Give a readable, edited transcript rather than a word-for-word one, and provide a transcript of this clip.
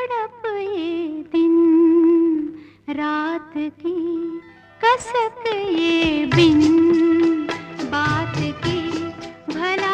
तड़प ये दिन, रात की कसक ये बिन बात की भला